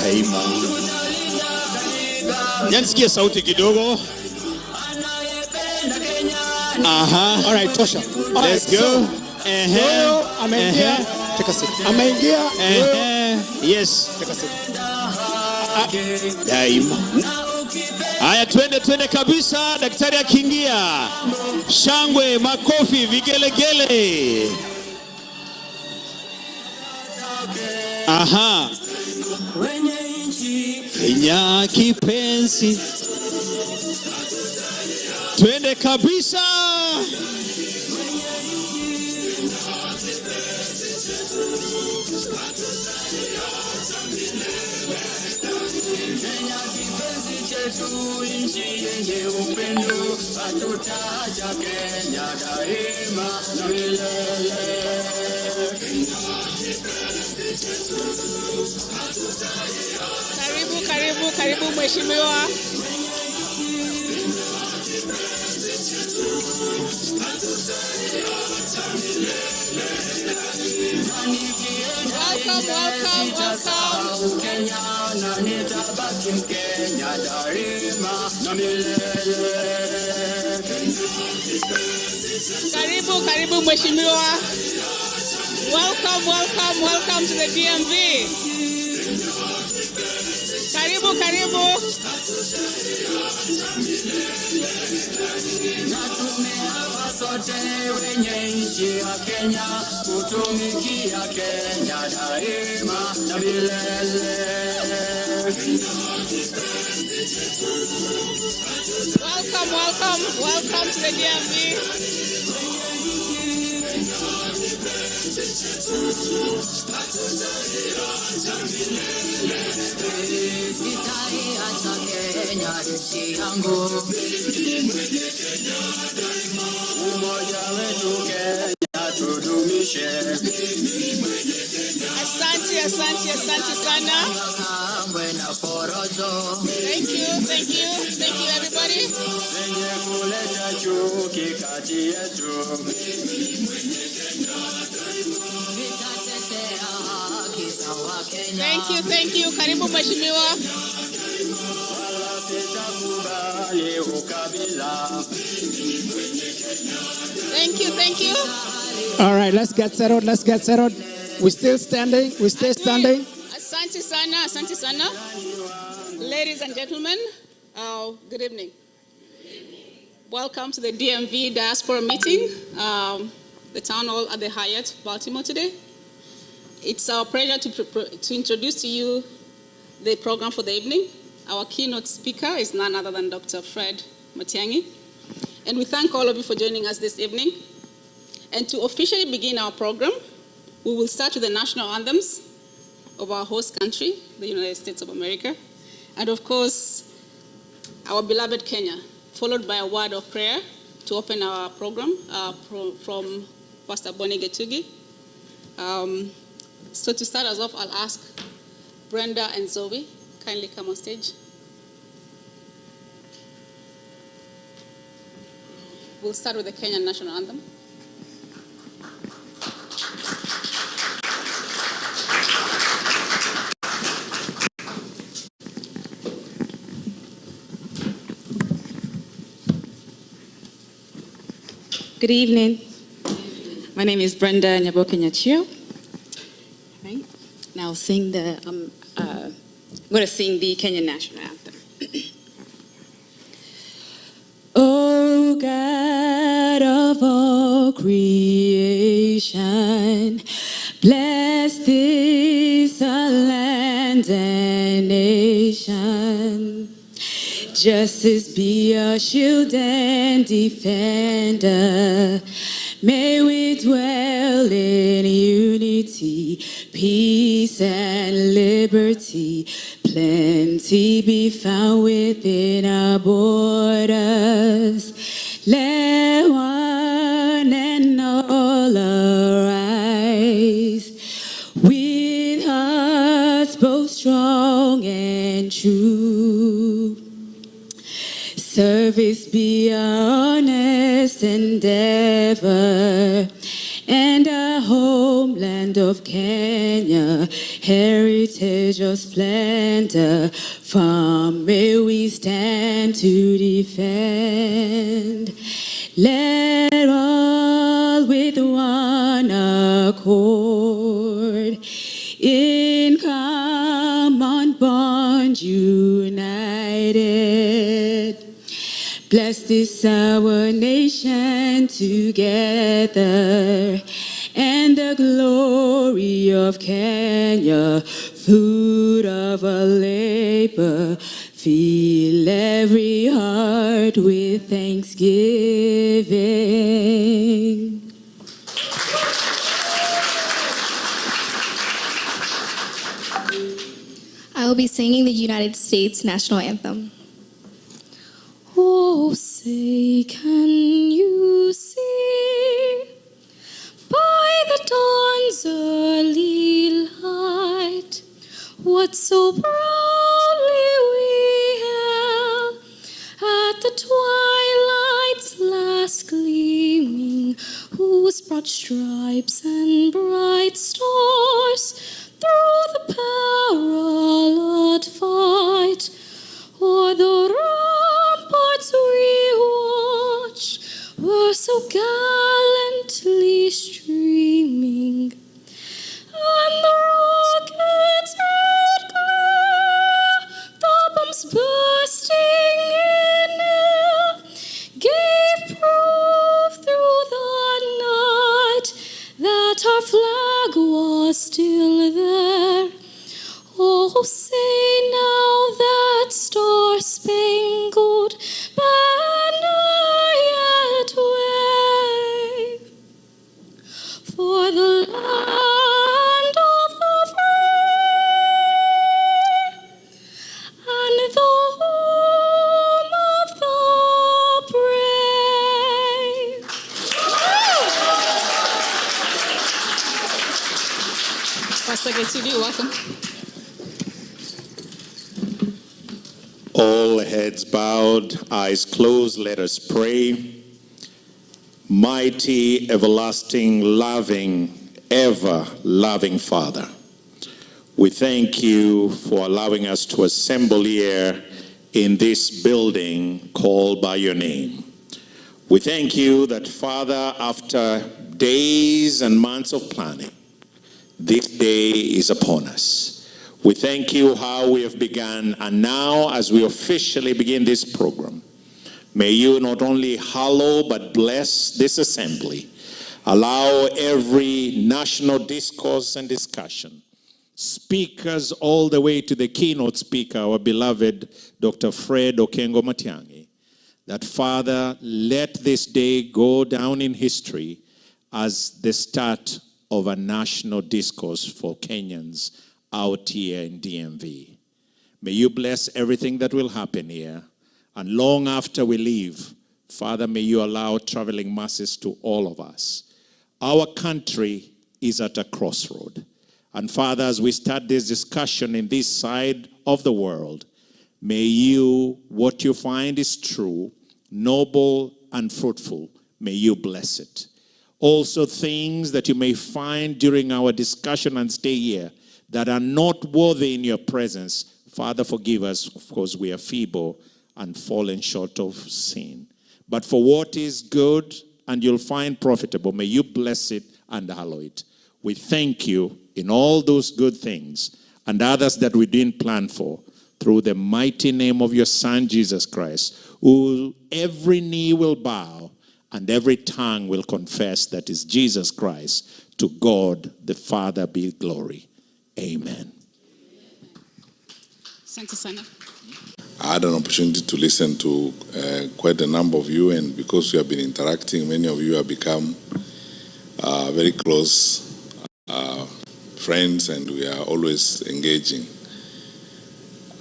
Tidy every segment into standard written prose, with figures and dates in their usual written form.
Haima. Nyansikia sauti kidogo. Aha. All right, Tosha. Let's go. Ameingia. Take a seat. Ameingia. Yes. Take a seat. Daima. Haya, twende kabisa. Daktari akiingia. Shangwe, makofi, vigelegele. Aha. Kenya kipenzi. Twende kabisa. Karibu mheshimiwa. Karibu mheshimiwa. Welcome to the DMV. Karibu. Welcome to the DMV. Asante sana. Thank you everybody. Thank you. Karibu mheshimiwa. Thank you. All right, let's get settled. We're still standing. We stay standing. Asante sana. Ladies and gentlemen, good evening. Welcome to the DMV Diaspora meeting, the town hall at the Hyatt, Baltimore today. It's our pleasure to introduce to you the program for the evening. Our keynote speaker is none other than Dr. Fred Matiangi. And we thank all of you for joining us this evening. And to officially begin our program, we will start with the national anthems of our host country, the United States of America. And of course, our beloved Kenya, followed by a word of prayer to open our program from Pastor Bonnie Getugi. So to start us off, I'll ask Brenda and Zoe, kindly come on stage. We'll start with the Kenyan national anthem. Good evening. My name is Brenda Nyaboke-Nyachio. Right. Now I'm going to sing the Kenyan national anthem. Oh God of all creation, bless this our land and nation. Justice be our shield and defender. May we dwell in unity, peace and liberty. Plenty be found within our borders. Let one and all arise with hearts both strong and true. Service be our honest endeavor, and a homeland of Kenya, heritage of splendor, from where we stand to defend. Let all with one accord in common bond united, bless this our nation together, and the glory of Kenya, food of our labor, fill every heart with thanksgiving. I will be singing the United States National Anthem. Oh, say, can you see by the dawn's early light what so proudly we hailed at the twilight's last gleaming, whose broad stripes and bright stars through the periled fight o'er the ramparts we watch were so gallantly streaming, and the rockets' red glare, the bombs bursting in air, gave proof through the night that our flag was still there. Oh, say now that star-spangled banner yet wave for the land of the free and the home of the brave. Pastor Getidi, welcome. All heads bowed, eyes closed, let us pray. Mighty, everlasting, loving, ever-loving Father, we thank you for allowing us to assemble here in this building called by your name. We thank you that, Father, after days and months of planning, this day is upon us. We thank you how we have begun, and now as we officially begin this program, may you not only hallow but bless this assembly. Allow every national discourse and discussion, speakers all the way to the keynote speaker, our beloved Dr. Fred Okengo Matiangi, that, Father, let this day go down in history as the start of a national discourse for Kenyans out here in DMV. May you bless everything that will happen here. And long after we leave, Father, may you allow traveling masses to all of us. Our country is at a crossroad. And Father, as we start this discussion in this side of the world, may you, what you find is true, noble and fruitful, may you bless it. Also things that you may find during our discussion and stay here that are not worthy in your presence, Father, forgive us, because we are feeble and fallen short of sin. But for what is good and you'll find profitable, may you bless it and hallow it. We thank you in all those good things and others that we didn't plan for, through the mighty name of your Son, Jesus Christ, who every knee will bow and every tongue will confess that is Jesus Christ. To God the Father be glory. Amen. Santa Sana. I had an opportunity to listen to quite a number of you, and because we have been interacting, many of you have become very close friends, and we are always engaging.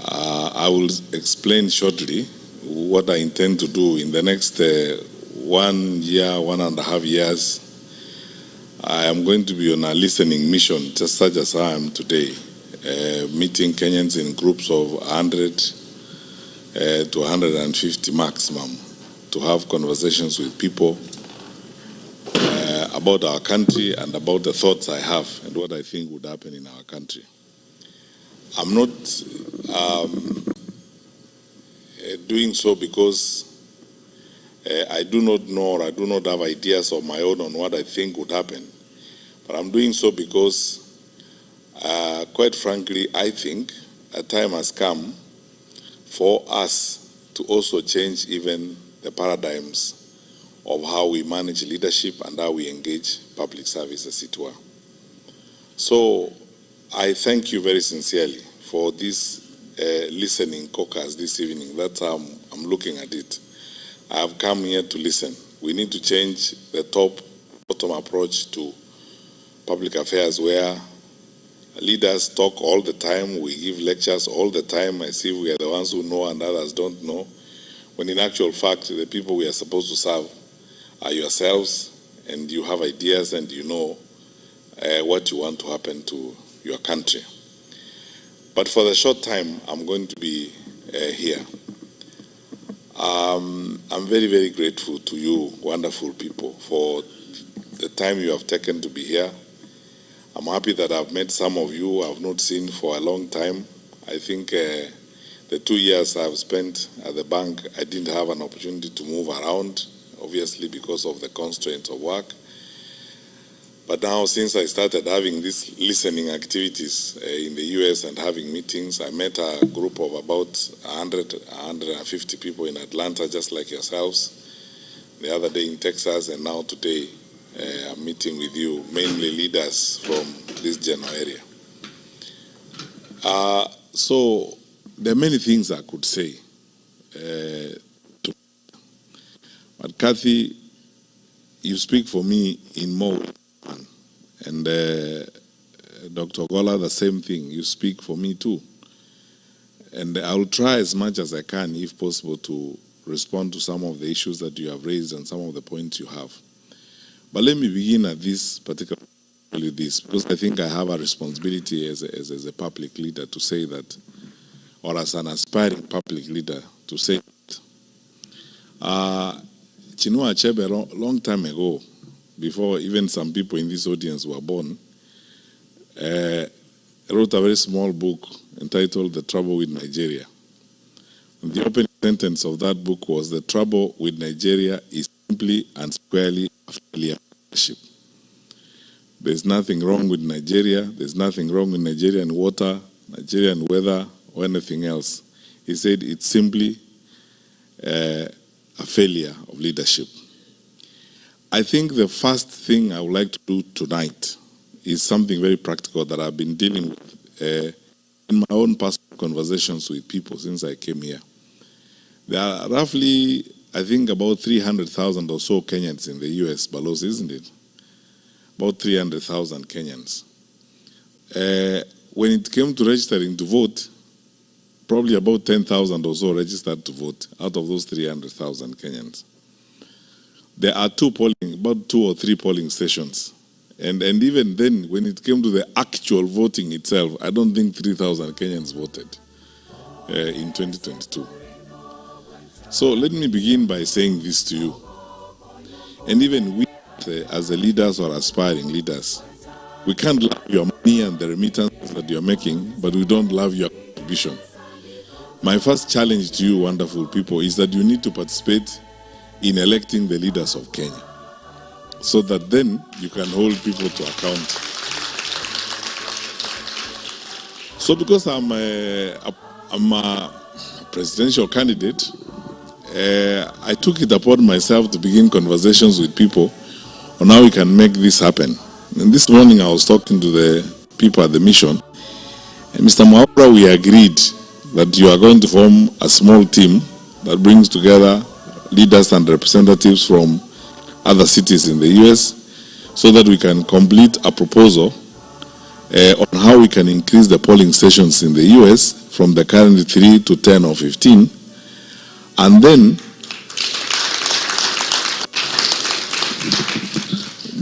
I will explain shortly what I intend to do in the next 1 year, 1.5 years. I am going to be on a listening mission, just such as I am today, meeting Kenyans in groups of 100 to 150 maximum, to have conversations with people about our country and about the thoughts I have and what I think would happen in our country. I'm not doing so because I do not know or I do not have ideas of my own on what I think would happen. But I'm doing so because, quite frankly, I think a time has come for us to also change even the paradigms of how we manage leadership and how we engage public service, as it were. So I thank you very sincerely for this listening caucus this evening. That's how I'm looking at it. I have come here to listen. We need to change the top-bottom approach to public affairs where leaders talk all the time, we give lectures all the time as if we are the ones who know and others don't know, when in actual fact the people we are supposed to serve are yourselves, and you have ideas and you know what you want to happen to your country. But for the short time I'm going to be here, I'm very, very grateful to you, wonderful people, for the time you have taken to be here. I'm happy that I've met some of you I've not seen for a long time. I think the 2 years I've spent at the bank, I didn't have an opportunity to move around, obviously because of the constraints of work. But now, since I started having these listening activities in the US and having meetings, I met a group of about 100, 150 people in Atlanta, just like yourselves. The other day in Texas, and now today I'm meeting with you, mainly leaders from this general area. So there are many things I could say. But Kathy, you speak for me in more ways. And Dr. Gola, the same thing. You speak for me too. And I will try as much as I can, if possible, to respond to some of the issues that you have raised and some of the points you have. But let me begin at this particular with this, because I think I have a responsibility as a public leader to say that, or as an aspiring public leader to say that. Chinua Achebe, long time ago, before even some people in this audience were born, wrote a very small book entitled The Trouble with Nigeria. And the opening sentence of that book was, "The trouble with Nigeria is simply and squarely a failure of leadership." There's nothing wrong with Nigeria. There's nothing wrong with Nigerian water, Nigerian weather, or anything else. He said it's simply a failure of leadership. I think the first thing I would like to do tonight is something very practical that I've been dealing with in my own personal conversations with people since I came here. There are roughly, I think, about 300,000 or so Kenyans in the US, Balos, isn't it? About 300,000 Kenyans. When it came to registering to vote, probably about 10,000 or so registered to vote out of those 300,000 Kenyans. There are about two or three polling stations. And even then, when it came to the actual voting itself, I don't think 3,000 Kenyans voted in 2022. So let me begin by saying this to you. And even we, as the leaders or aspiring leaders, we can't love your money and the remittances that you're making, but we don't love your contribution. My first challenge to you, wonderful people, is that you need to participate in electing the leaders of Kenya, so that then you can hold people to account. So because I'm a presidential candidate, I took it upon myself to begin conversations with people on how we can make this happen. And this morning I was talking to the people at the mission, and Mr. Mwaura, we agreed that you are going to form a small team that brings together leaders and representatives from other cities in the US, so that we can complete a proposal on how we can increase the polling stations in the US from the current 3 to 10 or 15, and then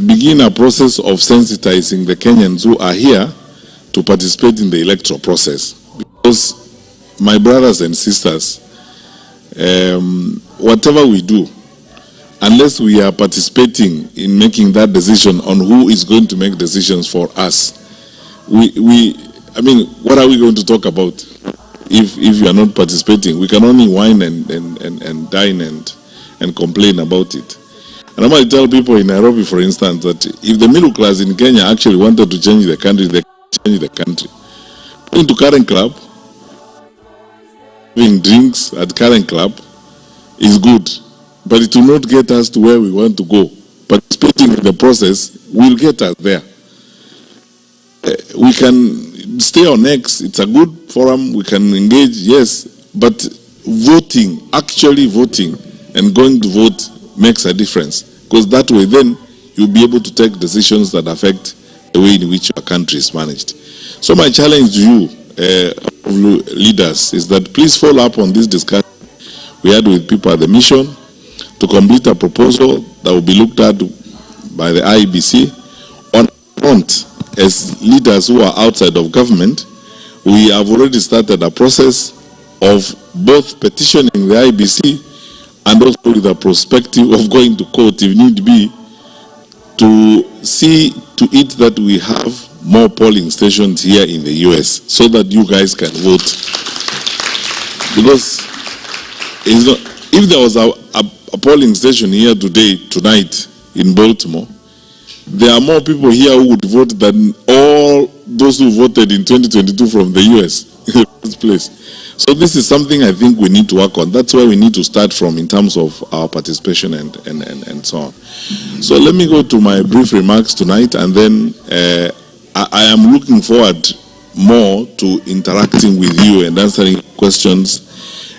begin a process of sensitizing the Kenyans who are here to participate in the electoral process. Because, my brothers and sisters, whatever we do, unless we are participating in making that decision on who is going to make decisions for us. I mean, what are we going to talk about if you are not participating? We can only whine and dine and complain about it. And I might tell people in Nairobi, for instance, that if the middle class in Kenya actually wanted to change the country, they can change the country. Going to Karen Club, having drinks at Karen Club is good, but it will not get us to where we want to go. Participating in the process will get us there. We can stay on X, it's a good forum, we can engage, yes, but voting, actually voting and going to vote makes a difference, because that way then you'll be able to take decisions that affect the way in which your country is managed. So my challenge to you, leaders, is that please follow up on this discussion we had with people at the mission to complete a proposal that will be looked at by the IEBC on front. As leaders who are outside of government, we have already started a process of both petitioning the IEBC and also with a perspective of going to court if need be, to see to it that we have more polling stations here in the US so that you guys can vote. Because if there was a polling station here tonight in Baltimore, there are more people here who would vote than all those who voted in 2022 from the US in the first place. So this is something I think we need to work on. That's where we need to start from in terms of our participation and so on. So let me go to my brief remarks tonight, and then I am looking forward more to interacting with you and answering questions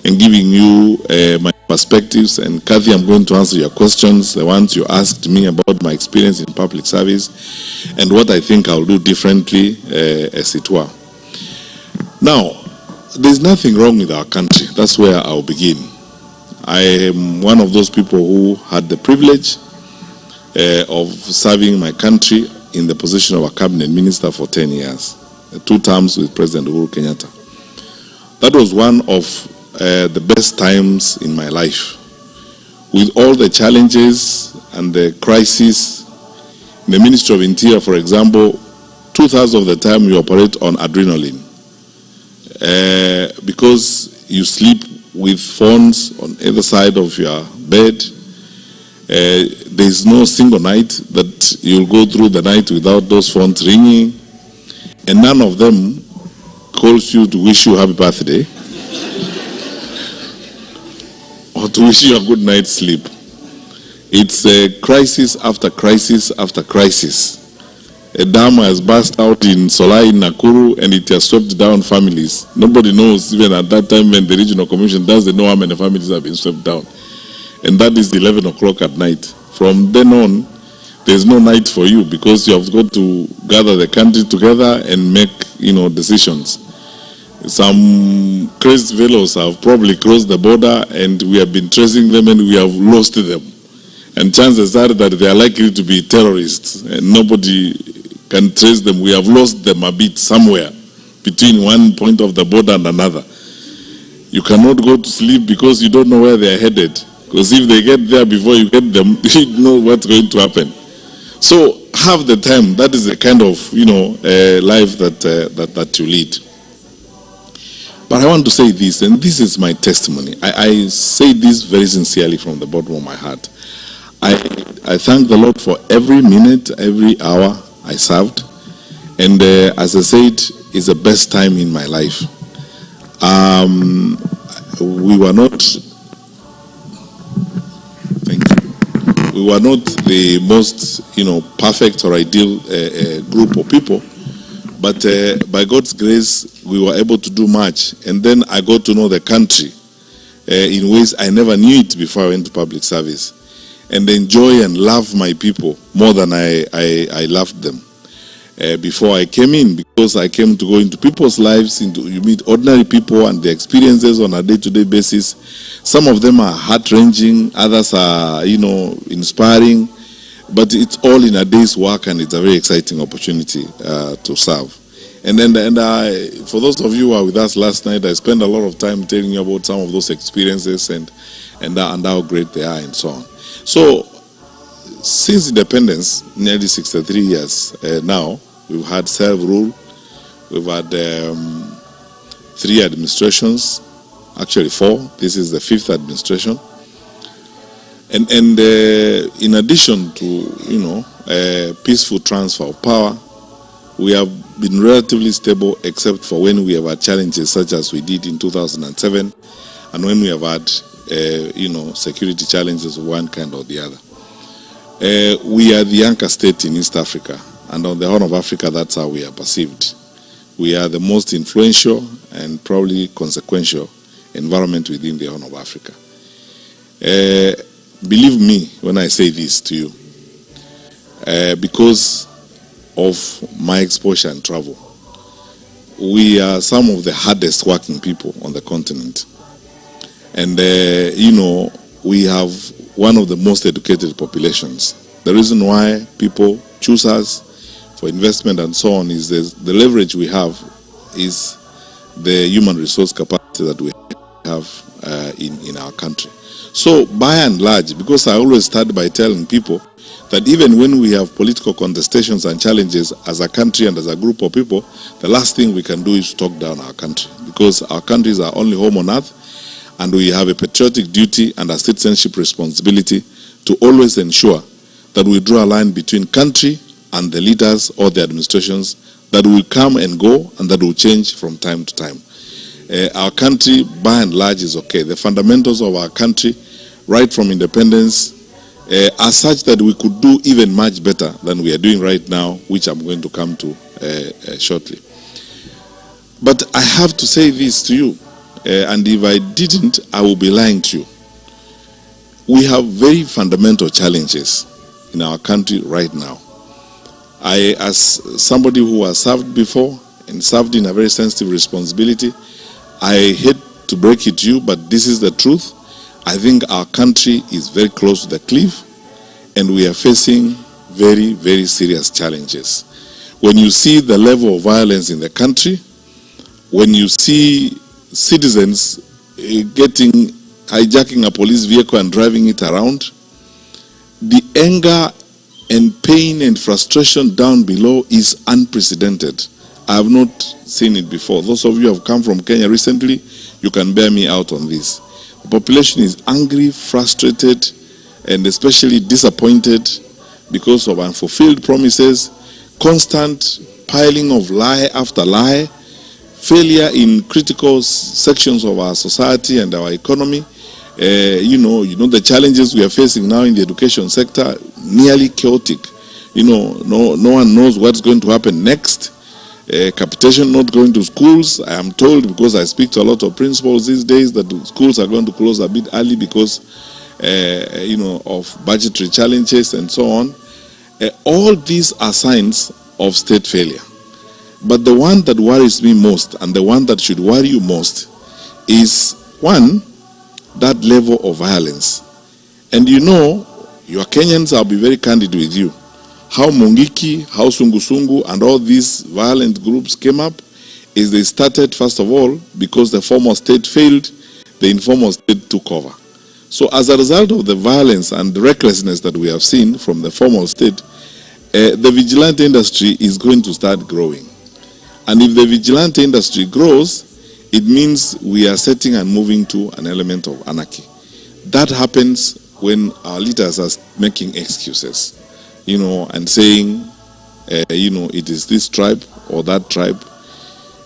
and giving you my perspectives. And Kathy, I'm going to answer your questions, the ones you asked me about my experience in public service and what I think I'll do differently, as it were. Now, there's nothing wrong with our country. That's where I'll begin. I am one of those people who had the privilege of serving my country in the position of a cabinet minister for 10 years, 2 terms with President Uhuru Kenyatta. That was one of the best times in my life. With all the challenges and the crises, in the Ministry of Interior, for example, 2/3 of the time you operate on adrenaline. Because you sleep with phones on either side of your bed. There's no single night that you'll go through the night without those phones ringing, and none of them calls you to wish you happy birthday or to wish you a good night's sleep. It's a crisis after crisis after crisis. A dam has burst out in Solai, in Nakuru, and it has swept down families. Nobody knows, even at that time when the regional commission doesn't know how many families have been swept down. And that is 11 o'clock at night. From then on, there's no night for you, because you have got to gather the country together and make, decisions. Some crazy fellows have probably crossed the border, and we have been tracing them, and we have lost them. And chances are that they are likely to be terrorists, and nobody can trace them. We have lost them a bit somewhere between one point of the border and another. You cannot go to sleep because you don't know where they are headed. Because if they get there before you get them, you know what's going to happen. So have the time. That is the kind of life that you lead. But I want to say this, and this is my testimony. I say this very sincerely from the bottom of my heart. I thank the Lord for every minute, every hour I served. And as I said, it's the best time in my life. We were not, we were not the most, perfect or ideal group of people. But by God's grace, we were able to do much. And then I got to know the country in ways I never knew it before I went to public service. And enjoy and love my people more than I loved them before I came in, because I came to go into people's lives, you meet ordinary people and their experiences on a day-to-day basis. Some of them are heart-wrenching, others are, inspiring, but it's all in a day's work, and it's a very exciting opportunity to serve. And for those of you who were with us last night, I spent a lot of time telling you about some of those experiences and how great they are and so on. So, since independence, nearly 63 years now, we've had self-rule, we've had 3 administrations, actually 4. This is the 5th administration. And in addition to, peaceful transfer of power, we have been relatively stable except for when we have had challenges such as we did in 2007 and when we have had, security challenges of one kind or the other. We are the anchor state in East Africa, and on the Horn of Africa, that's how we are perceived. We are the most influential and probably consequential environment within the Horn of Africa. Believe me when I say this to you, because of my exposure and travel, we are some of the hardest working people on the continent. And, we have one of the most educated populations. The reason why people choose us for investment and so on is the leverage we have is the human resource capacity that we have in our country. So by and large, because I always start by telling people that even when we have political contestations and challenges as a country and as a group of people, the last thing we can do is talk down our country, because our country is our only home on earth, and we have a patriotic duty and a citizenship responsibility to always ensure that we draw a line between country and the leaders or the administrations that will come and go and that will change from time to time. Our country, by and large, is okay. The fundamentals of our country, right from independence, are such that we could do even much better than we are doing right now, which I'm going to come to shortly. But I have to say this to you, and if I didn't, I will be lying to you. We have very fundamental challenges in our country right now. I, as somebody who has served before and served in a very sensitive responsibility, I hate to break it to you, but this is the truth. I think our country is very close to the cliff, and we are facing very, very serious challenges. When you see the level of violence in the country, when you see citizens hijacking a police vehicle and driving it around, the anger and pain and frustration down below is unprecedented. I have not seen it before. Those of you who have come from Kenya recently, you can bear me out on this. The population is angry, frustrated, and especially disappointed because of unfulfilled promises, constant piling of lie after lie, failure in critical sections of our society and our economy. The challenges we are facing now in the education sector, nearly chaotic. No one knows what's going to happen next. Capitation not going to schools. I am told, because I speak to a lot of principals these days, that the schools are going to close a bit early because, of budgetary challenges and so on. All these are signs of state failure. But the one that worries me most, and the one that should worry you most, is one, that level of violence. And you are Kenyans, I'll be very candid with you. How Mungiki, how Sungusungu, and all these violent groups came up is they started, first of all, because the former state failed, the informal state took over. So as a result of the violence and the recklessness that we have seen from the formal state, the vigilante industry is going to start growing. And if the vigilante industry grows, it means we are setting and moving to an element of anarchy. That happens when our leaders are making excuses, and saying, it is this tribe or that tribe.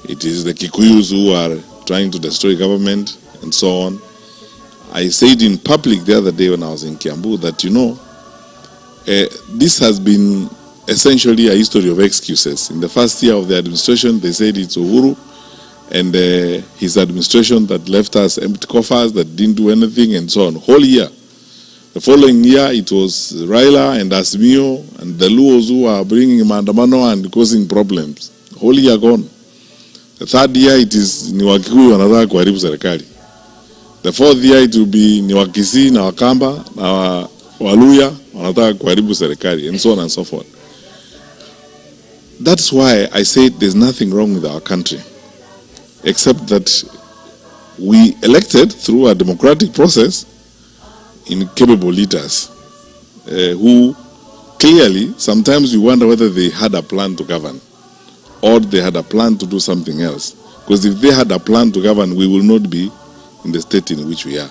It is the Kikuyus who are trying to destroy government and so on. I said in public the other day when I was in Kiambu that, this has been essentially a history of excuses. In the first year of the administration, they said it's Uhuru and his administration that left us empty coffers, that didn't do anything, and so on. Whole year. The following year, it was Raila and Asmio and the Luos who are bringing maandamano and causing problems. Whole year gone. The third year, it is Niwakikuyu wanataka kuharibu serikali. The fourth year, it will be Niwakisi na Wakamba na Waluya wanataka kuharibu serikali, and so on and so forth. That's why I say there's nothing wrong with our country, except that we elected through a democratic process incapable leaders. who clearly, sometimes you wonder whether they had a plan to govern or they had a plan to do something else. Because if they had a plan to govern, we will not be in the state in which we are.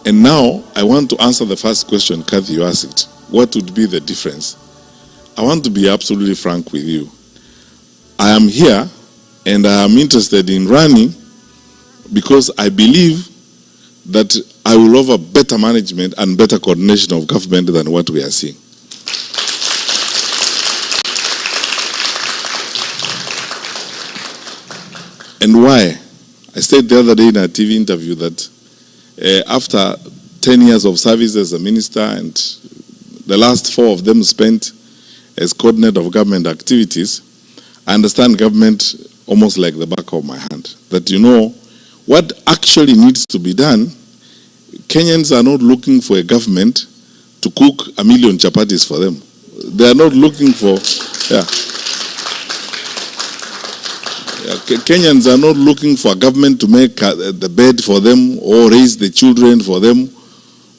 And now, I want to answer the first question, Kathy, you asked. What would be the difference? I want to be absolutely frank with you. I am here and I am interested in running because I believe that I will offer better management and better coordination of government than what we are seeing. And why? I said the other day in a TV interview that after 10 years of service as a minister and the last 4 of them spent as coordinator of government activities, I understand government almost like the back of my hand. That you know, what actually needs to be done, Kenyans are not looking for a government to cook 1 million chapatis for them. They are not looking for, Kenyans are not looking for a government to make the bed for them or raise the children for them.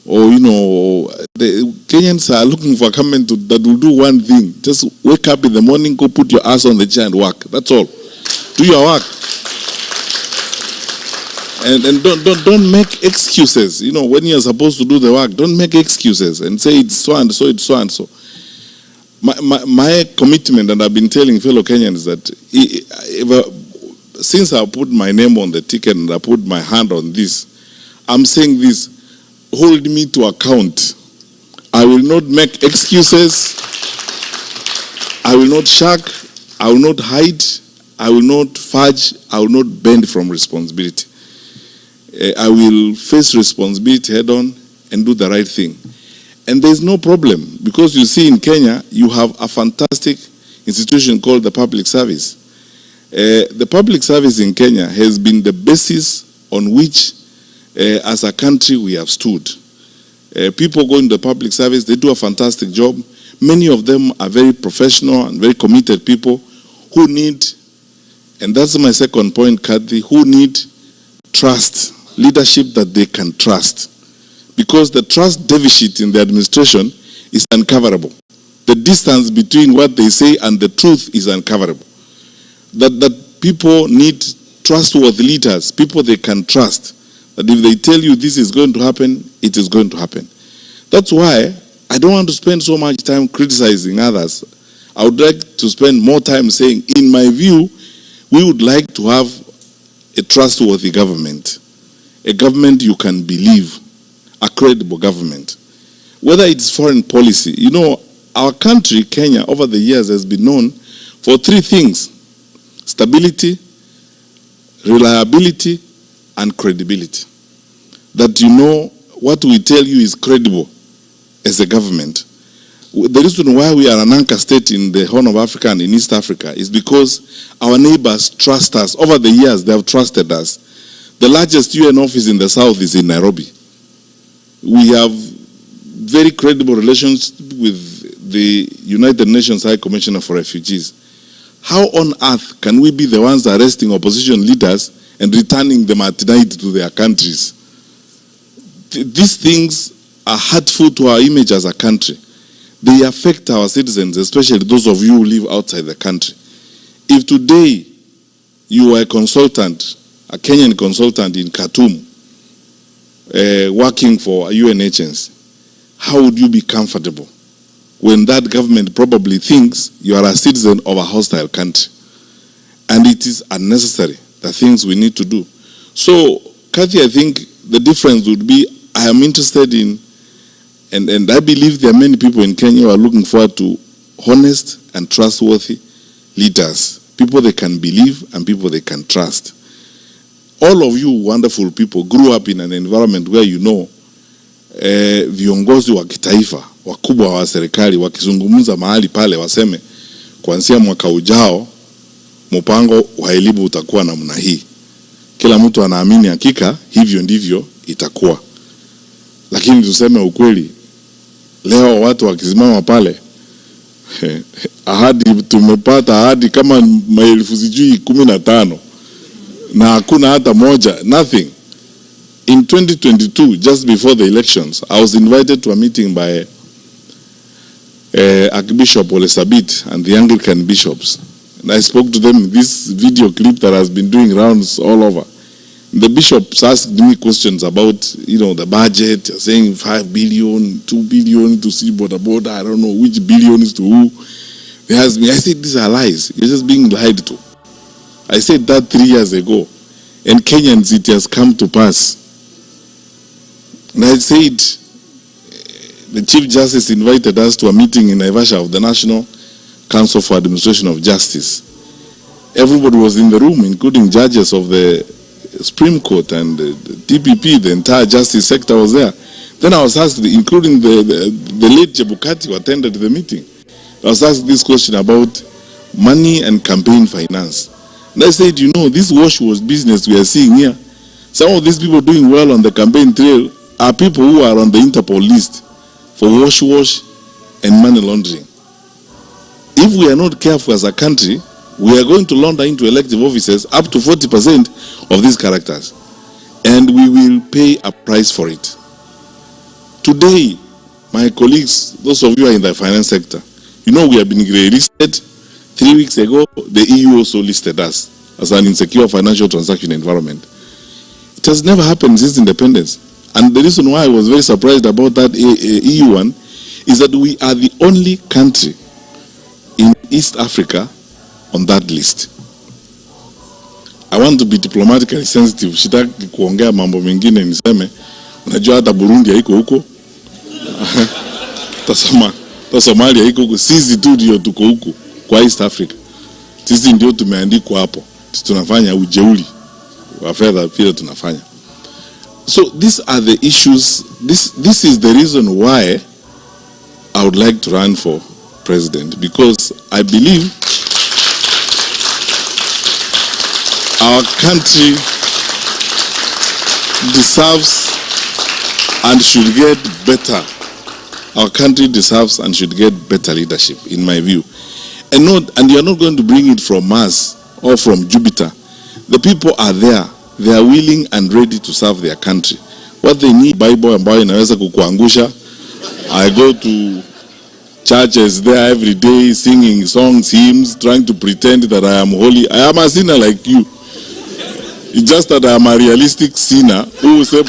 Or, you know, the Kenyans are looking for a government that will do one thing. Just wake up in the morning, go put your ass on the chair and work. That's all. Do your work. And don't make excuses. You know, when you're supposed to do the work, don't make excuses and say it's so and so, it's so and so. My commitment, and I've been telling fellow Kenyans that since I put my name on the ticket and I put my hand on this, I'm saying this, hold me to account. I will not make excuses. I will not shirk. I will not hide. I will not fudge. I will not bend from responsibility. I will face responsibility head on and do the right thing. And there's no problem because you see in Kenya, you have a fantastic institution called the public service. The public service in Kenya has been the basis on which as a country we have stood. People go into the public service, they do a fantastic job. Many of them are very professional and very committed people who need, and that's my second point, Kathy, who need trust, leadership that they can trust. Because the trust deficit in the administration is uncoverable. The distance between what they say and the truth is uncoverable. That people need trustworthy leaders, people they can trust. That if they tell you this is going to happen, it is going to happen. That's why I don't want to spend so much time criticizing others. I would like to spend more time saying, in my view, we would like to have a trustworthy government. A government you can believe, a credible government. Whether it's foreign policy, you know, our country, Kenya, over the years has been known for 3 things: stability, reliability, and credibility. That you know what we tell you is credible as a government. The reason why we are an anchor state in the Horn of Africa and in East Africa is because our neighbors trust us. Over the years, they have trusted us. The largest UN office in the south is in Nairobi. We have very credible relations with the United Nations High Commissioner for Refugees. How on earth can we be the ones arresting opposition leaders and returning them at night to their countries? These things are hurtful to our image as a country. They affect our citizens, especially those of you who live outside the country. If today you are a consultant, a Kenyan consultant in Khartoum, working for a UN agency, how would you be comfortable when that government probably thinks you are a citizen of a hostile country? And it is unnecessary, the things we need to do. So, Kathy, I think the difference would be, I am interested in, and I believe there are many people in Kenya who are looking forward to honest and trustworthy leaders, people they can believe and people they can trust. All of you wonderful people grew up in an environment where you know viongozi wa kitaifa, wakubwa wa serikali wakizungumza mahali pale waseme kuanzia mwaka ujao mpango wa elimu utakuwa namna hii. Kila mtu anaamini hakika hivyo ndivyo itakuwa. Lakini tuseme ukweli, leo watu wakisimama pale ahadi, tumepata ahadi kama maelfu sijui 15 na hakuna hata moja, nothing. In 2022, just before the elections, I was invited to a meeting by Archbishop Ole Sabit and the Anglican bishops. And I spoke to them, this video clip that has been doing rounds all over. The bishops asked me questions about, the budget, saying 5 billion, 2 billion to see border, I don't know which billion is to who. They asked me, I said, these are lies. You're just being lied to. I said that 3 years ago. And Kenyans, it has come to pass. And I said, the Chief Justice invited us to a meeting in Naivasha of the National Council for Administration of Justice. Everybody was in the room, including judges of the Supreme Court and the DPP, the entire justice sector was there. Then I was asked, including the late Chebukati who attended the meeting, I was asked this question about money and campaign finance. And I said, this wash business we are seeing here, some of these people doing well on the campaign trail are people who are on the Interpol list for wash and money laundering. If we are not careful as a country, we are going to launder into elective offices up to 40% of these characters. And we will pay a price for it. Today, my colleagues, those of you who are in the finance sector, we have been listed. 3 weeks ago, the EU also listed us as an insecure financial transaction environment. It has never happened since independence. And the reason why I was very surprised about that EU one is that we are the only country in East Africa on that list. I want to be diplomatically sensitive. Sitaki kuongea mambo mengine niseme unajua hata Burundi haiko huko. Somalia haiko huko. Sisi tu ndio tuko huko kwa East Africa. Sisi ndio tumeandikwa hapo. Tunafanya ujeuri wa fedha vile tunafanya. So these are the issues. This is the reason why I would like to run for president, because I believe our country deserves and should get better. Our country deserves and should get better leadership, in my view. And you're not going to bring it from Mars or from Jupiter. The people are there. They are willing and ready to serve their country. What they need, Bible ambayo inaweza kukuangusha. I go to churches there every day, singing songs, hymns, trying to pretend that I am holy. I am a sinner like you. It's just that I am a realistic sinner who will say,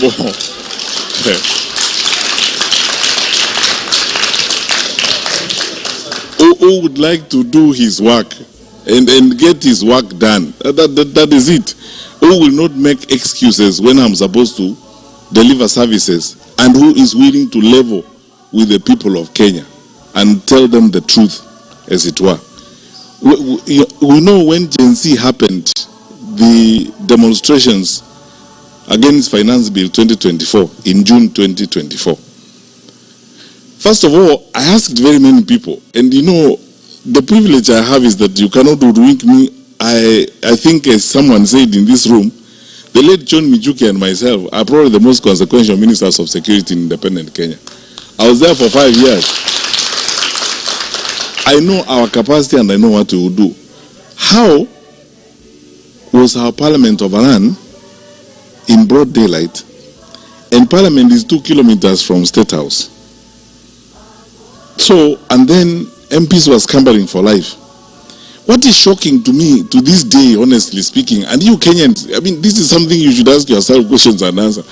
who would like to do his work and get his work done. That is it. Who will not make excuses when I'm supposed to deliver services, and who is willing to level with the people of Kenya and tell them the truth, as it were. We know when Gen Z happened, the demonstrations against Finance Bill 2024 in June 2024. First of all, I asked very many people, and the privilege I have is that you cannot hoodwink me. I think, as someone said in this room, the late John Mijuki and myself are probably the most consequential ministers of security in independent Kenya. I was there for 5 years. I know our capacity and I know what we will do. How was our parliament overrun in broad daylight, and parliament is 2 kilometers from State House? So, and then MPs were scampering for life. What is shocking to me to this day, honestly speaking, and you Kenyans, this is something you should ask yourself questions and answer.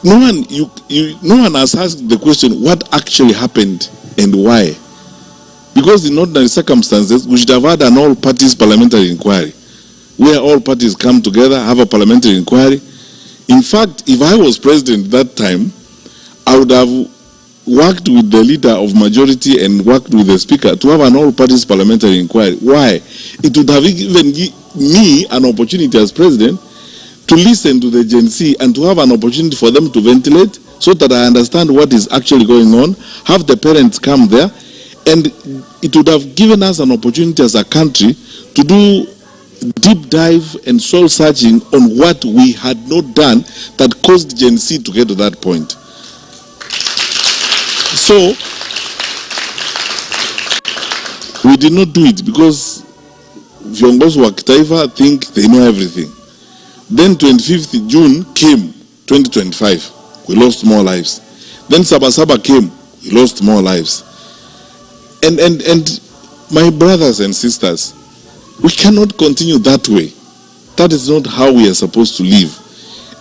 No one has asked the question, what actually happened and why? Because in ordinary circumstances, we should have had an all-parties parliamentary inquiry, where all parties come together, have a parliamentary inquiry. In fact, if I was president that time, I would have worked with the leader of majority and worked with the speaker to have an all-parties parliamentary inquiry. Why? It would have given me an opportunity as president to listen to the Gen Z and to have an opportunity for them to ventilate so that I understand what is actually going on, have the parents come there, and it would have given us an opportunity as a country to do deep dive and soul searching on what we had not done that caused Gen Z to get to that point. So, we did not do it because viongozi wa kitaifa think they know everything. Then 25th June came, 2025. We lost more lives. Then Sabasaba came. We lost more lives. And my brothers and sisters, we cannot continue that way. That is not how we are supposed to live.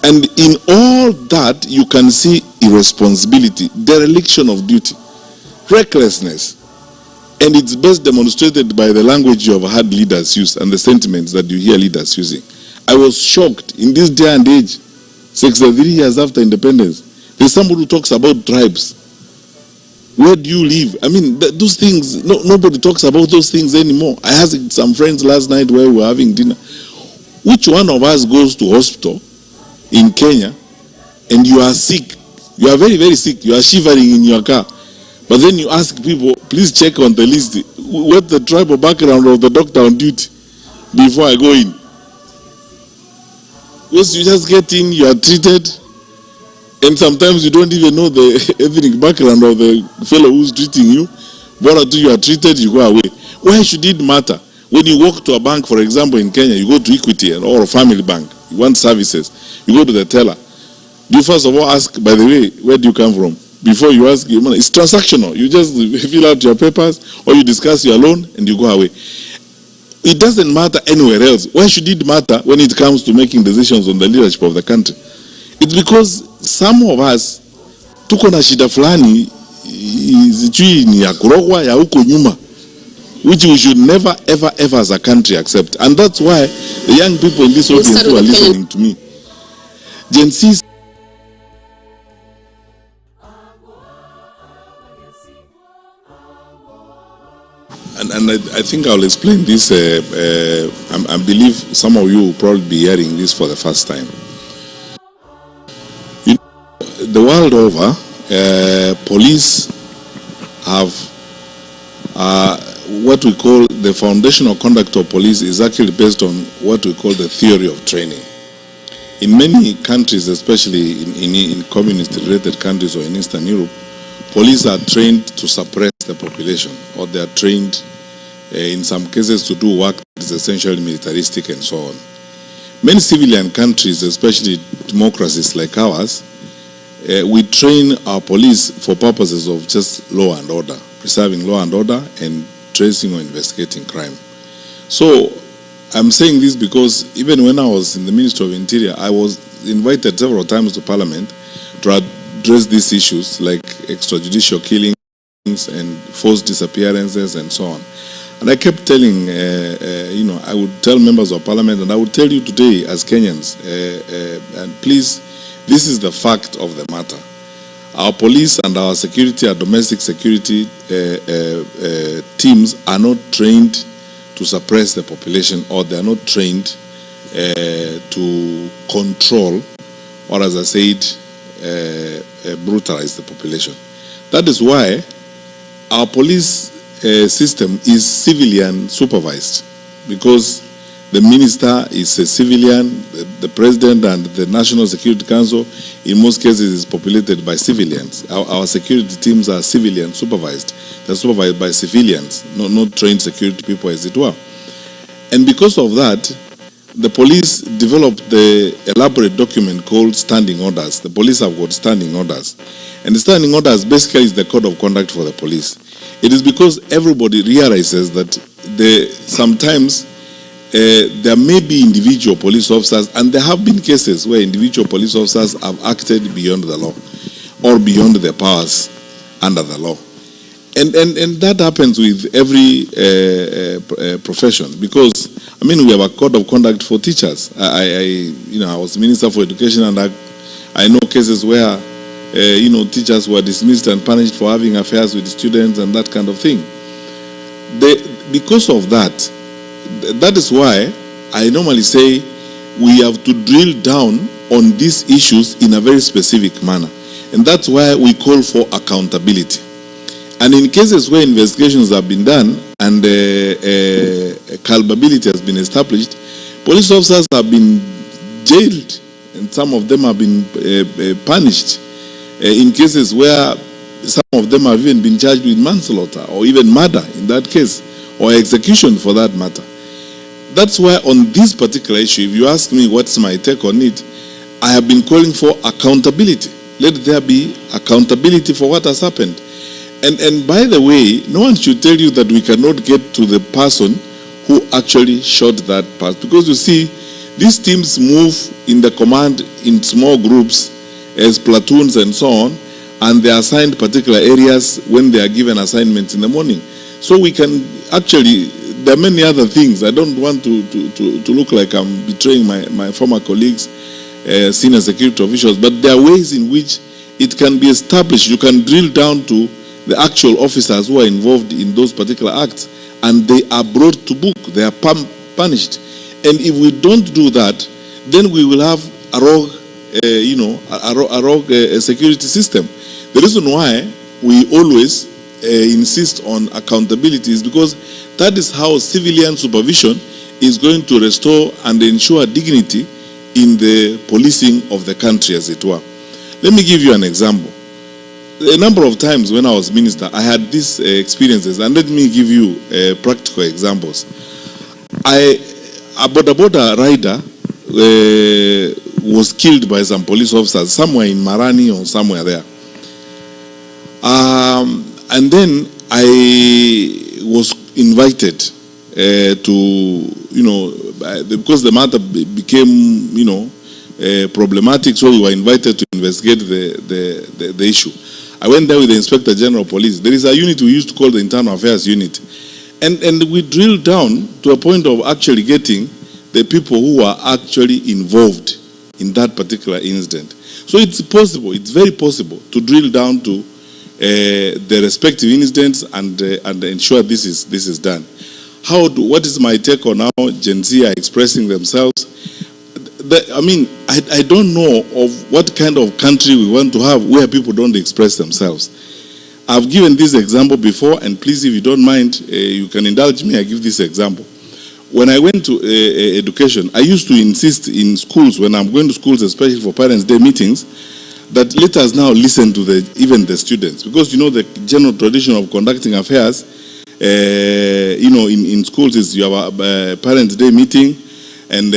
And in all that, you can see irresponsibility, dereliction of duty, recklessness. And it's best demonstrated by the language you have heard leaders use and the sentiments that you hear leaders using. I was shocked in this day and age, 63 years after independence, there's somebody who talks about tribes. Where do you live? I mean, those things, nobody talks about those things anymore. I asked some friends last night where we were having dinner. Which one of us goes to hospital in Kenya and you are sick? You are very, very sick. You are shivering in your car. But then you ask people, please check on the list, what the tribal background of the doctor on duty before I go in. Because you just get in, you are treated, and sometimes you don't even know the ethnic background of the fellow who's treating you. But until you are treated, you go away. Why should it matter? When you walk to a bank, for example, in Kenya, you go to Equity or a family bank, you want services, you go to the teller. You first of all ask, by the way, where do you come from? Before you ask your money. It's transactional. You just fill out your papers or you discuss your loan and you go away. It doesn't matter anywhere else. Why should it matter when it comes to making decisions on the leadership of the country? It's because some of us tuko na shida fulani sijui ni ya kurogwa ya huko nyuma, which we should never ever as a country accept. And that's why the young people in this audience who are listening to me, Gen Z, and I think I'll explain this. I believe some of you will probably be hearing this for the first time. The world over, police have what we call the foundational conduct of police is actually based on what we call the theory of training. In many countries, especially in communist-related countries or in Eastern Europe, police are trained to suppress the population, or they are trained in some cases to do work that is essentially militaristic and so on. Many civilian countries, especially democracies like ours, we train our police for purposes of just law and order, preserving law and order and tracing or investigating crime. So I'm saying this because even when I was in the Ministry of Interior, I was invited several times to Parliament to address these issues like extrajudicial killings and forced disappearances and so on. And I kept telling, I would tell members of Parliament, and I would tell you today as Kenyans, and please, this is the fact of the matter. Our police and our security, our domestic security teams are not trained to suppress the population, or they are not trained to control, or as I said, brutalize the population. That is why our police system is civilian supervised, because the minister is a civilian, the president and the National Security Council in most cases is populated by civilians. Our security teams are civilian supervised. They're supervised by civilians, not trained security people as it were. And because of that, the police developed the elaborate document called standing orders. The police have got standing orders. And the standing orders basically is the code of conduct for the police. It is because everybody realizes that sometimes there may be individual police officers, and there have been cases where individual police officers have acted beyond the law or beyond their powers under the law. And that happens with every profession, because we have a code of conduct for teachers. I was Minister for Education, and I know cases where teachers were dismissed and punished for having affairs with students and that kind of thing. Because of that, that is why I normally say we have to drill down on these issues in a very specific manner. And that's why we call for accountability. And in cases where investigations have been done and culpability has been established, police officers have been jailed, and some of them have been punished. In cases where some of them have even been charged with manslaughter or even murder in that case, or execution for that matter. That's why on this particular issue, if you ask me what's my take on it, I have been calling for accountability. Let there be accountability for what has happened. And by the way, no one should tell you that we cannot get to the person who actually shot that person. Because you see, these teams move in the command in small groups as platoons and so on, and they are assigned particular areas when they are given assignments in the morning. So we can actually, there are many other things. I don't want to look like I'm betraying my former colleagues, senior security officials, but there are ways in which it can be established. You can drill down to the actual officers who are involved in those particular acts, and they are brought to book. They are punished. And if we don't do that, then we will have a rogue, security system. The reason why we always insist on accountability is because that is how civilian supervision is going to restore and ensure dignity in the policing of the country, as it were. Let me give you an example. A number of times when I was minister, I had these experiences, and let me give you practical examples. A border rider was killed by some police officers somewhere in Marani or somewhere there. And then I was invited to, because the matter became, problematic, so we were invited to investigate the issue. I went there with the Inspector General of Police. There is a unit we used to call the Internal Affairs Unit. And we drilled down to a point of actually getting the people who are actually involved in that particular incident. So it's possible, it's very possible to drill down to the respective incidents and ensure this is done. What is my take on how Gen Z are expressing themselves? I don't know of what kind of country we want to have where people don't express themselves. I've given this example before, and please, if you don't mind, you can indulge me, I give this example. When I went to education, I used to insist in schools, when I'm going to schools, especially for Parents' Day meetings, that let us now listen to even the students. Because, the general tradition of conducting affairs, in schools is you have a Parents' Day meeting, and,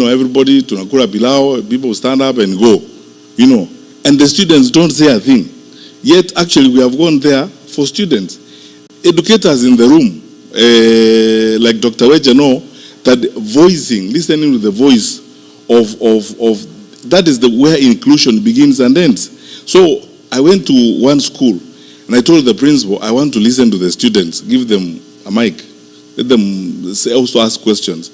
everybody, tunakura pilau, people stand up and go, and the students don't say a thing. Yet, actually, we have gone there for students. Educators in the room, like Dr. Weja know, that listening to the voice of that is where inclusion begins and ends. So, I went to one school, and I told the principal, I want to listen to the students, give them a mic, let them also ask questions.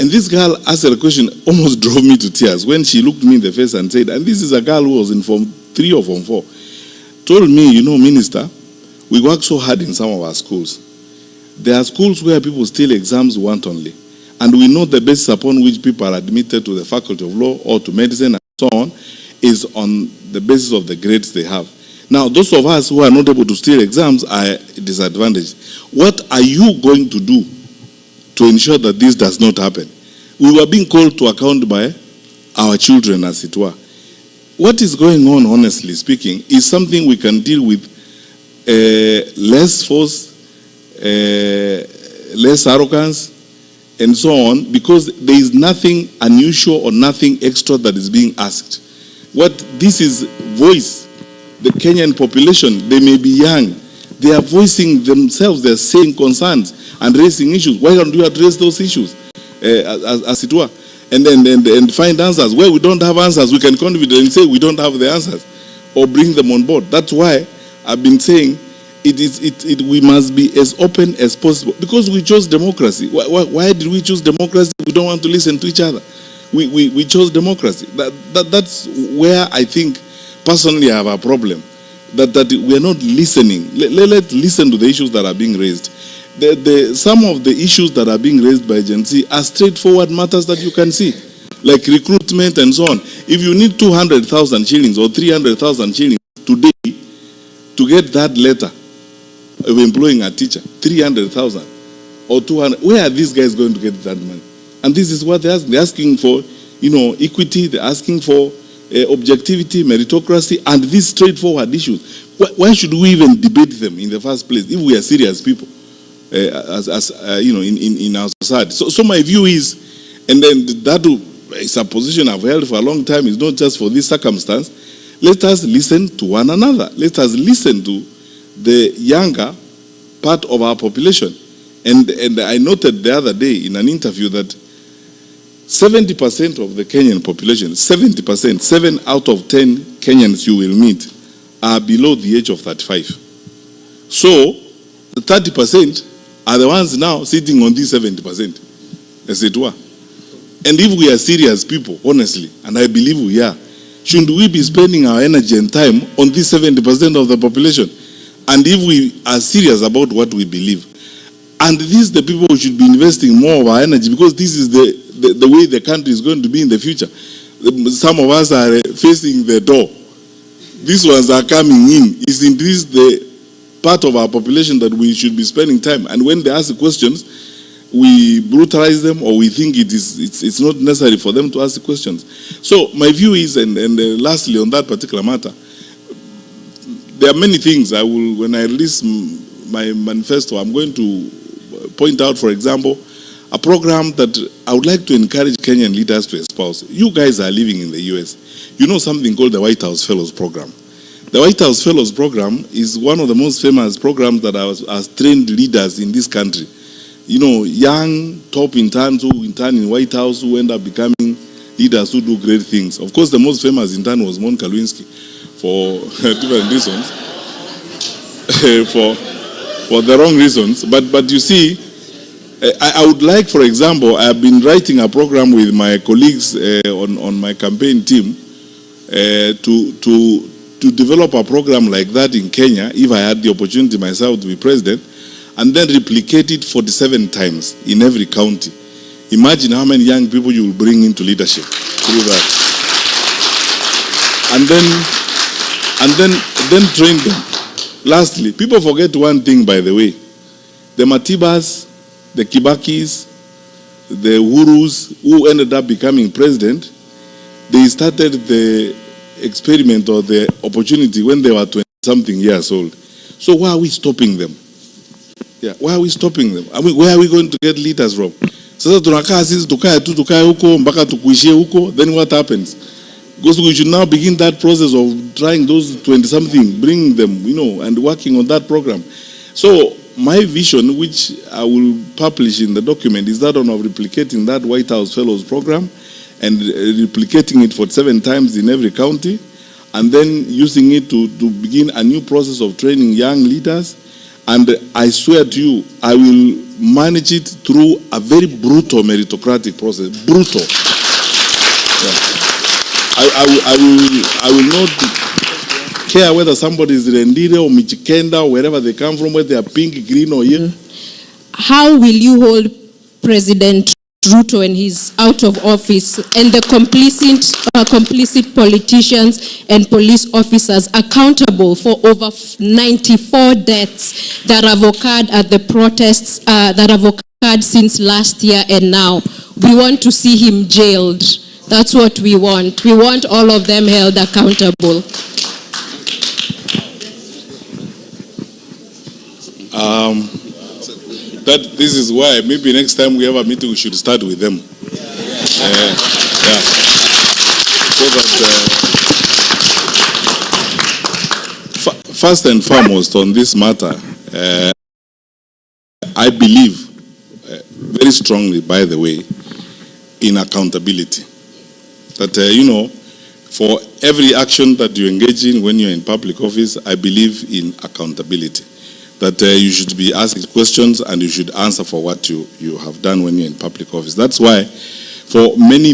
And this girl asked a question, almost drove me to tears, when she looked me in the face and said, and this is a girl who was in Form 3 or Form 4, told me, Minister, we work so hard in some of our schools. There are schools where people steal exams wantonly. And we know the basis upon which people are admitted to the Faculty of Law or to medicine and so on is on the basis of the grades they have. Now, those of us who are not able to steal exams are disadvantaged. What are you going to do to ensure that this does not happen? We were being called to account by our children, as it were. What is going on, honestly speaking, is something we can deal with less force, less arrogance, and so on, because there is nothing unusual or nothing extra that is being asked. What this is voice, the Kenyan population, they may be young, they are voicing themselves, they are saying concerns and raising issues. Why don't you address those issues, as it were? And then find answers. Where we don't have answers, we can confidently say we don't have the answers, or bring them on board. That's why I've been saying we must be as open as possible, because we chose democracy. Why did we choose democracy? We don't want to listen to each other. We chose democracy. That's where I think personally I have a problem. That we are not listening. Let's listen to the issues that are being raised. Some of the issues that are being raised by Gen Z are straightforward matters that you can see, like recruitment and so on. If you need 200,000 shillings or 300,000 shillings today to get that letter of employing a teacher, 300,000 or 200, where are these guys going to get that money? And this is what they're asking. They're asking for, equity. They're asking for objectivity, meritocracy, and these straightforward issues. Why should we even debate them in the first place if we are serious people, in our society? So my view is, and then that is a position I've held for a long time. It's not just for this circumstance. let us listen to one another. Let us listen to the younger part of our population. And I noted the other day in an interview that 70% of the Kenyan population, 70%, 7 out of 10 Kenyans you will meet are below the age of 35. So, the 30% are the ones now sitting on these 70%, as it were. And if we are serious people, honestly, and I believe we are, shouldn't we be spending our energy and time on this 70% of the population? And if we are serious about what we believe, and these are the people who should be investing more of our energy, because this is the way the country is going to be in the future. Some of us are facing the door. These ones are coming in. Isn't this the part of our population that we should be spending time? And when they ask questions, we brutalize them, or we think it's not necessary for them to ask the questions. So my view is, and lastly on that particular matter, there are many things I will, when I release my manifesto, I'm going to point out, for example, a program that I would like to encourage Kenyan leaders to espouse. You guys are living in the US. You know something called the White House Fellows Program. The White House Fellows Program is one of the most famous programs that has trained leaders in this country. You know, young top interns who intern in White House who end up becoming leaders who do great things. Of course, the most famous intern was Monica Lewinsky for different reasons, for the wrong reasons. But you see, I would like, for example, I have been writing a program with my colleagues on my campaign team to develop a program like that in Kenya, if I had the opportunity myself to be president, and then replicate it 47 times in every county. Imagine how many young people you will bring into leadership through that. And then train them. Lastly, people forget one thing, by the way. The Matibas, the Kibakis, the Uhurus who ended up becoming president, they started the experiment or the opportunity when they were 20-something years old. So why are we stopping them? Yeah, why are we stopping them? I mean, where are we going to get leaders from? Sasa tunakaa sisi tukae huko mpaka tukuishie huko, then what happens? Because we should now begin that process of trying those 20-something, bringing them, you know, and working on that program. So my vision, which I will publish in the document, is that one of replicating that White House Fellows program and replicating it for 7 times in every county, and then using it to begin a new process of training young leaders. And I swear to you, I will manage it through a very brutal meritocratic process. Brutal. Yeah. I will not care whether somebody is Rendire or Michikenda or wherever they come from, whether they are pink, green or yellow. How will you hold President Ruto when he's out of office and the complicit politicians and police officers accountable for over 94 deaths that have occurred at the protests that have occurred since last year and now? We want to see him jailed. That's what we want. We want all of them held accountable. This is why maybe next time we have a meeting, we should start with them. Yeah. So that, first and foremost on this matter, I believe very strongly, by the way, in accountability. That, you know, for every action that you engage in when you're in public office, I believe in accountability. That you should be asked questions and you should answer for what you have done when you're in public office. That's why for many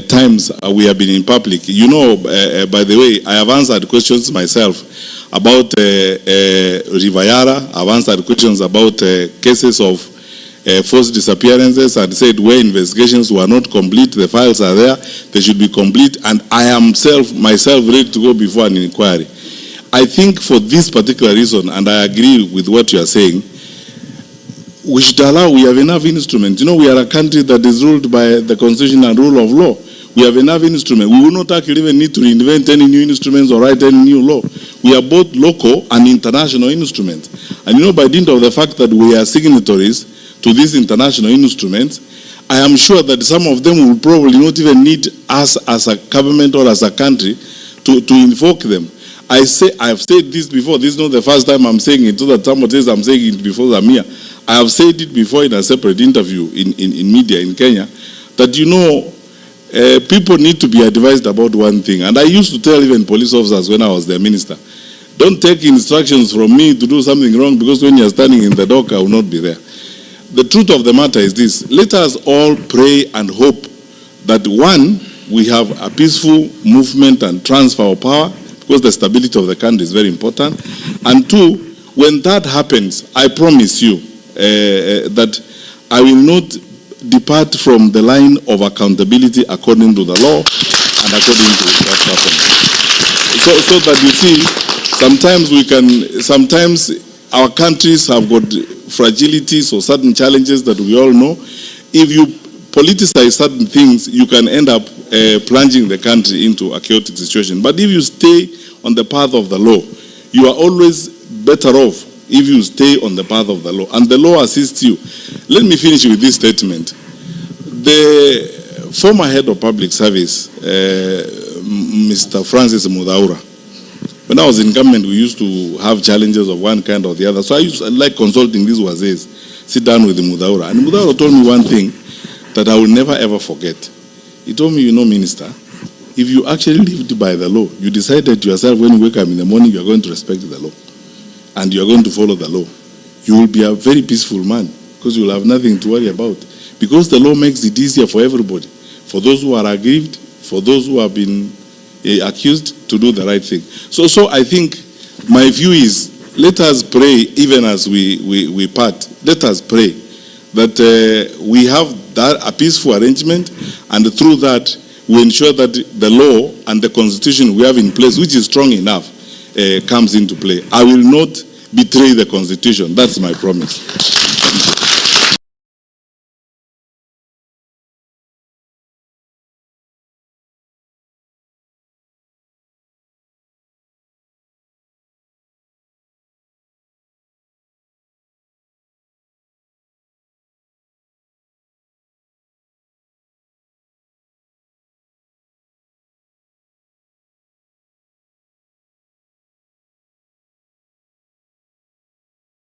times we have been in public. You know, by the way, I have answered questions myself about Rivayara. I've answered questions about cases of forced disappearances and said where investigations were not complete, the files are there, they should be complete, and I am myself ready to go before an inquiry. I think for this particular reason, and I agree with what you are saying, we should allow, we have enough instruments. You know, we are a country that is ruled by the constitution and rule of law. We have enough instruments. We will not actually even need to reinvent any new instruments or write any new law. We are both local and international instruments. And you know, by dint of the fact that we are signatories to these international instruments, I am sure that some of them will probably not even need us as a government or as a country to invoke them. I have said this before. This is not the first time I'm saying it, so that someone says I'm saying it before Zamia. I have said it before in a separate interview in media in Kenya, that, you know, people need to be advised about one thing. And I used to tell even police officers when I was their minister, don't take instructions from me to do something wrong, because when you're standing in the dock, I will not be there. The truth of the matter is this: let us all pray and hope that, one, we have a peaceful movement and transfer of power, because the stability of the country is very important. And two, when that happens, I promise you that I will not depart from the line of accountability according to the law and according to what happened. So that you see, sometimes our countries have got fragilities or certain challenges that we all know. If you politicize certain things, you can end up plunging the country into a chaotic situation. But if you stay on the path of the law, you are always better off if you stay on the path of the law. And the law assists you. Let me finish with this statement. The former head of public service, Mr. Francis Mudaura, when I was in government, we used to have challenges of one kind or the other. So I used to like consulting these wazes, sit down with the Mudaura. And Mudaura told me one thing that I will never ever forget. He told me, you know, Minister, if you actually lived by the law, you decided to yourself when you wake up in the morning, you are going to respect the law and you are going to follow the law, you will be a very peaceful man, because you will have nothing to worry about. Because the law makes it easier for everybody, for those who are aggrieved, for those who have been accused, to do the right thing. So I think my view is, let us pray even as we part. Let us pray that we have a peaceful arrangement, and through that we ensure that the law and the constitution we have in place, which is strong enough, comes into play. I will not betray the constitution. That's my promise.